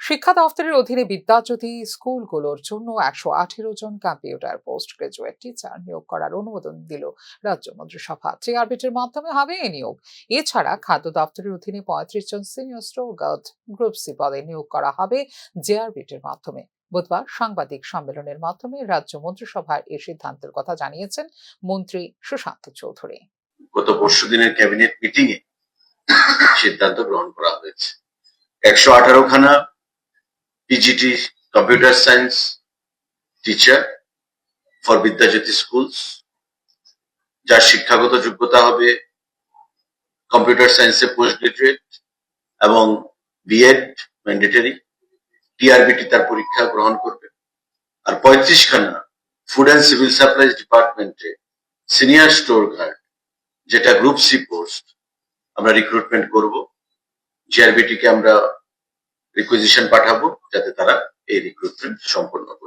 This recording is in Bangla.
শিক্ষা দফতরের অধীনে বিদ্যাজ্যোতি স্কুলগুলোর জন্য ১১৮ জন কম্পিউটার পোস্ট গ্রাজুয়েট টিচার নিয়োগ করার অনুমোদন দিল রাজ্য মন্ত্রিসভা। চেয়ারবিটের মাধ্যমে হবে এই নিয়োগ। এছাড়া খাদ্য দপ্তরের অধীনে ৩৫ জন senior store guard group C পদে নিয়োগ করা হবে জেআরবিটের মাধ্যমে। বুধবার সাংবাদিক সম্মেলনের মাধ্যমে রাজ্য মন্ত্রিসভার এই সিদ্ধান্তের কথা জানিয়েছেন মন্ত্রী সুশান্ত চৌধুরী। গত পরশুদিনের ক্যাবিনেট মিটিং এ সিদ্ধান্ত গ্রহণ করা হয়েছে। ১১৮ খানা PGT computer science teacher for Vidyajyoti schools, যার শিক্ষাগত যোগ্যতা হবে কম্পিউটার সায়েন্সে পোস্ট গ্রাজুয়েট এবং বিএড ম্যান্ডেটরি। টিআরবিটি তার পরীক্ষা গ্রহণ করবে। আর ৩৫ খানা ফুড অ্যান্ড সিভিল সাপ্লাইজ ডিপার্টমেন্টে সিনিয়র স্টোর গার্ড, যেটা গ্রুপ সি পোস্ট, আমরা রিক্রুটমেন্ট করব। জিআরবিটি কে আমরা রিকুইজিশন পাঠাবো যাতে তারা এই রিক্রুটমেন্ট সম্পন্ন করে।